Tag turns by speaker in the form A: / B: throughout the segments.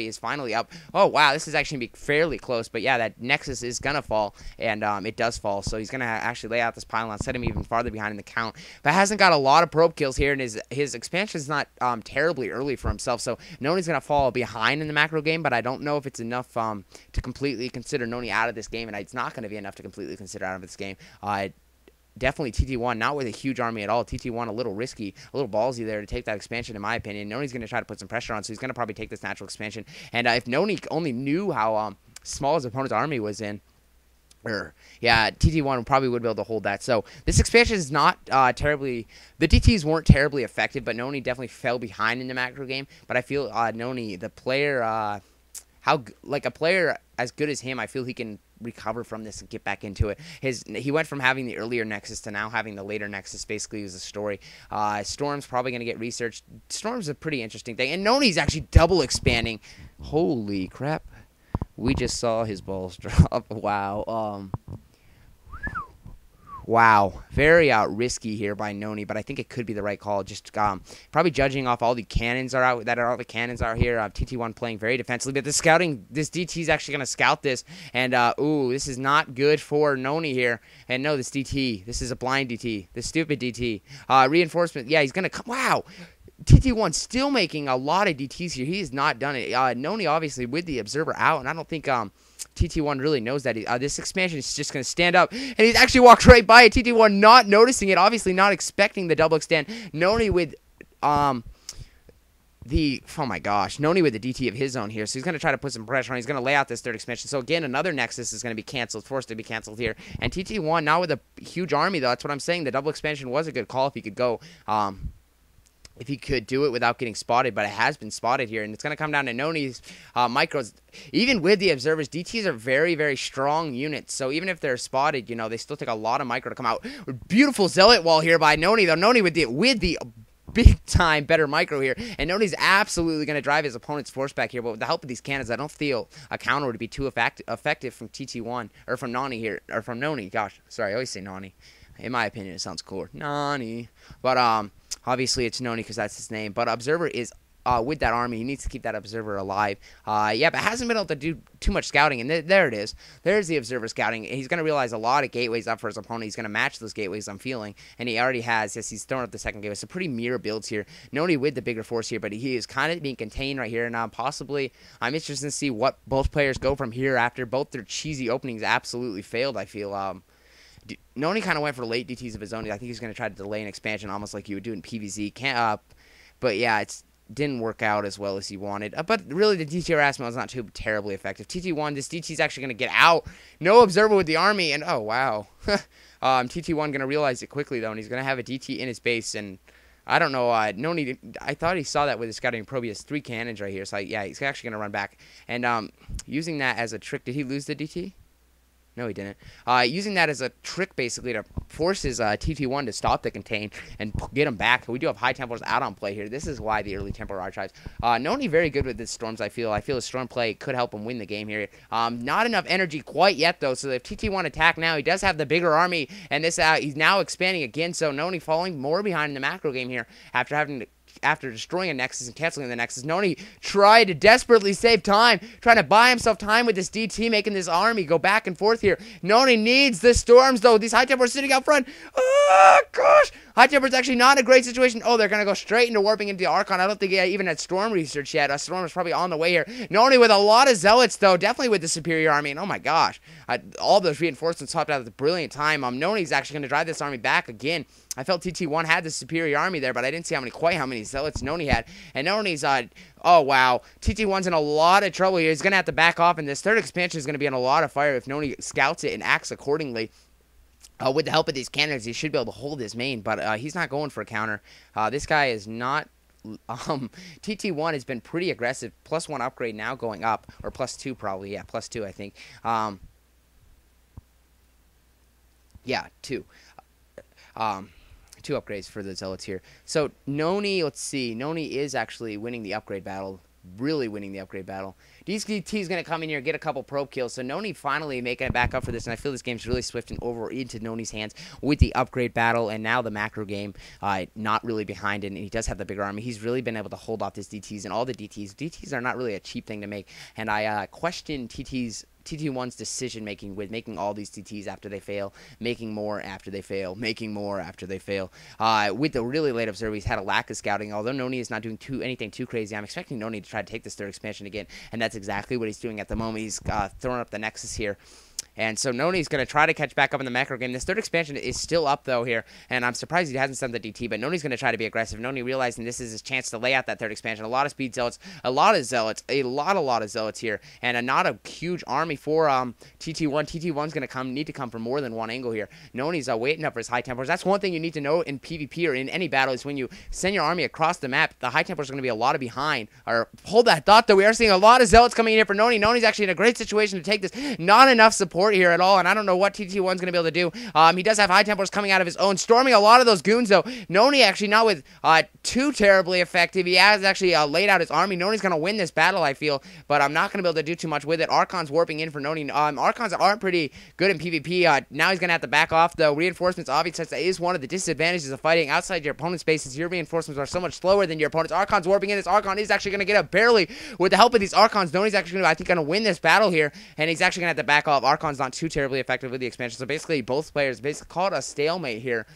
A: is finally up. Oh wow, this is actually gonna be fairly close, but yeah, that Nexus is gonna fall, and it does fall, so he's gonna actually lay out this pylon, set him even farther behind in the count, but hasn't got a lot of probe kills here, and his expansion is not terribly early for himself, so Nony's gonna fall behind in the macro game, but I don't know if it's enough to completely consider Nony out of this game, and it's not gonna be enough to completely consider out of this game. Definitely TT1, not with a huge army at all. TT1 a little risky, a little ballsy there to take that expansion, in my opinion. Nony's going to try to put some pressure on, so he's going to probably take this natural expansion. And if Nony only knew how small his opponent's army was in, yeah, TT1 probably would be able to hold that. So this expansion is not terribly... The DTs weren't terribly effective, but Nony definitely fell behind in the macro game. But I feel Nony, the player... a player as good as him, I feel he can recover from this and get back into it. He went from having the earlier Nexus to now having the later Nexus. Basically, is the story. Storm's probably going to get researched. Storm's a pretty interesting thing, and Nony's actually double expanding. Holy crap! We just saw his balls drop. Wow. Wow, very risky here by Nony, but I think it could be the right call. Just probably judging off all the cannons are out all the cannons are here. TT1 playing very defensively, but the scouting, this DT is actually going to scout this, and ooh, this is not good for Nony here. And no, this DT, this is a blind DT, this stupid DT. Reinforcement, yeah, he's going to come. Wow. TT1 still making a lot of DTs here. He has not done it. Nony obviously with the observer out, and I don't think TT1 really knows that. This expansion is just going to stand up, and he's actually walked right by it. TT1 not noticing it, obviously not expecting the double extend. Nony with oh my gosh, Nony with the DT of his own here, so he's going to try to put some pressure on. He's going to lay out this third expansion. So again, another Nexus is going to be canceled, forced to be canceled here. And TT1 now with a huge army, though. That's what I'm saying. The double expansion was a good call if he could go. If he could do it without getting spotted, but it has been spotted here, and it's going to come down to Nony's micros. Even with the observers, DTs are very, very strong units, so even if they're spotted, you know, they still take a lot of micro to come out. Beautiful zealot wall here by Nony, though. Nony with the big-time better micro here, and Nony's absolutely going to drive his opponent's force back here, but with the help of these cannons, I don't feel a counter would be too effective from TT1, or from Nony here, or from Nony. Gosh, sorry, I always say Nony. In my opinion, it sounds cooler. Nony. But, obviously it's Nony because that's his name. But Observer is, with that army, he needs to keep that Observer alive. Yeah, but hasn't been able to do too much scouting. And there it is. There's the Observer scouting. He's going to realize a lot of gateways up for his opponent. He's going to match those gateways, I'm feeling. And he already has. Yes, he's throwing up the second gateway. So pretty mirror builds here. Nony with the bigger force here, but he is kind of being contained right here. And possibly, I'm interested to see what both players go from here after both their cheesy openings absolutely failed, I feel. Nony kind of went for late DTs of his own. I think he's going to try to delay an expansion almost like you would do in PvZ. But yeah, it didn't work out as well as he wanted. But really, the DT harassment was not too terribly effective. TT1, this DT's actually going to get out. No observer with the army. And oh, wow. TT1 going to realize it quickly, though. And he's going to have a DT in his base. And I don't know. Nony, I thought he saw that with his scouting probe. He has 3 cannons right here. So yeah, he's actually going to run back. And using that as a trick, did he lose the DT? No, he didn't. Using that as a trick, basically, to force his TT1 to stop the contain and get him back. We do have High Templars out on play here. This is why the early Templar Archives. Nony very good with his Storms, I feel. I feel his Storm play could help him win the game here. Not enough energy quite yet, though, so if TT1 attack now, he does have the bigger army, and this he's now expanding again, so Nony falling more behind in the macro game here after destroying a Nexus and canceling the Nexus. Nony tried to desperately save time, trying to buy himself time with this DT, making this army go back and forth here. Nony needs the Storms, though. These High Templars sitting out front. Oh, gosh. High Templars actually not a great situation. Oh, they're going to go straight into warping into the Archon. I don't think he even had Storm research yet. Storm is probably on the way here. Nony with a lot of Zealots, though. Definitely with the superior army. And oh, my gosh. All those reinforcements hopped out at the brilliant time. Nony's actually going to drive this army back again. I felt TT1 had the superior army there, but I didn't see quite how many Zealots Nony had. And Nony's, oh, wow. TT1's in a lot of trouble here. He's going to have to back off, and this third expansion is going to be in a lot of fire if Nony scouts it and acts accordingly. With the help of these cannons, he should be able to hold his main, but he's not going for a counter. This guy is not... TT1 has been pretty aggressive. +1 upgrade now going up, or +2 probably. Yeah, +2, I think. Yeah, 2. 2 upgrades for the Zealots here. So, Nony, let's see. Nony is actually winning the upgrade battle really winning the upgrade battle. DT is going to come in here and get a couple probe kills. So Nony finally making it back up for this. And I feel this game's really swifting over into Nony's hands with the upgrade battle. And now the macro game not really behind it. And he does have the bigger army. He's really been able to hold off this DTs and all the DTs. DTs are not really a cheap thing to make. And I question TT1's decision making with making all these TTs after they fail, making more after they fail, making more after they fail. With the really late observer, he's had a lack of scouting. Although Nony is not doing anything too crazy, I'm expecting Nony to try to take this third expansion again, and that's exactly what he's doing at the moment. He's throwing up the Nexus here. And so Nony's going to try to catch back up in the macro game. This third expansion is still up, though, here. And I'm surprised he hasn't sent the DT, but Nony's going to try to be aggressive. Nony realizing this is his chance to lay out that third expansion. A lot of speed zealots, a lot of zealots here. And not a huge army for TT1. TT1's going to need to come from more than one angle here. Nony's waiting up for his high tempers. That's one thing you need to know in PvP or in any battle is when you send your army across the map, the high tempers are going to be a lot of behind. Or hold that thought, though. We are seeing a lot of zealots coming in here for Nony. Nony's actually in a great situation to take this. Not enough support here at all, and I don't know what TT1's going to be able to do. He does have high tempers coming out of his own, storming a lot of those goons, though. Nony actually not with too terribly effective. He has actually laid out his army. Nony's going to win this battle, I feel, but I'm not going to be able to do too much with it. Archon's warping in for Nony. Archons aren't pretty good in PvP. Now he's going to have to back off, though. Reinforcements, obviously, that is one of the disadvantages of fighting outside your opponent's bases. Your reinforcements are so much slower than your opponent's. Archon's warping in. This Archon is actually going to get up barely with the help of these Archons. Nony's actually, I think, going to win this battle here, and he's actually going to have to back off. Archon's not too terribly effective with the expansion, so basically both players call it a stalemate here.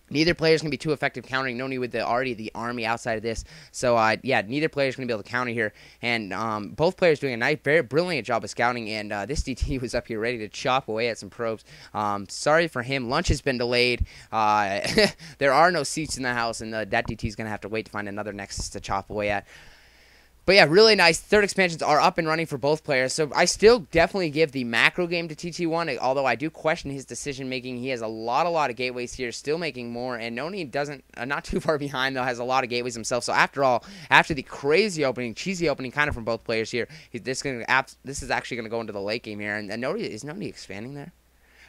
A: Neither player is going to be too effective countering Nony with already the army outside of this. So, yeah, neither player is going to be able to counter here. And both players doing a nice, very brilliant job of scouting. And this DT was up here ready to chop away at some probes. Sorry for him. Lunch has been delayed. There are no seats in the house, and that DT is going to have to wait to find another Nexus to chop away at. But yeah, really nice. Third expansions are up and running for both players. So I still definitely give the macro game to TT1, although I do question his decision making. He has a lot of gateways here, still making more. And Nony doesn't, not too far behind, though, has a lot of gateways himself. So after all, after the crazy opening, cheesy opening kind of from both players here, this is actually going to go into the late game here. And Nony, is Nony expanding there?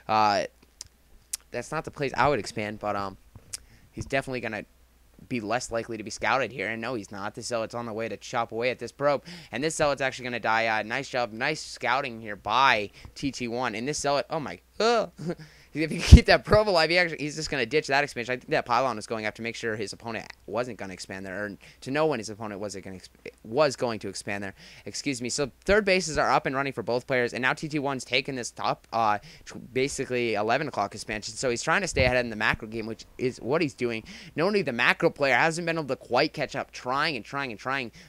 A: That's not the place I would expand, but he's definitely going to be less likely to be scouted here. And no, he's not. This zealot's on the way to chop away at this probe, and this zealot's actually going to die. Nice job, nice scouting here by TT1. And this zealot, oh my, if you keep that probe alive, he's just going to ditch that expansion. I think that pylon was going up to make sure his opponent wasn't going to expand there, or to know when his opponent was going to expand there. Excuse me. So third bases are up and running for both players, and now TT1's taking this top, basically 11 o'clock expansion. So he's trying to stay ahead in the macro game, which is what he's doing. Nony, the macro player, hasn't been able to quite catch up, trying.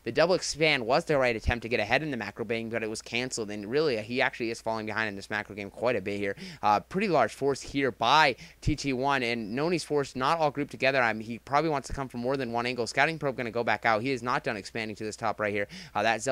A: The double expand was the right attempt to get ahead in the macro game, but it was canceled, and really, he actually is falling behind in this macro game quite a bit here. Pretty large force here by TT1, and Nony's force not all grouped together. He probably wants to come from more than one angle. Scouting probe going to go back out. He is not done expanding to this top right here. That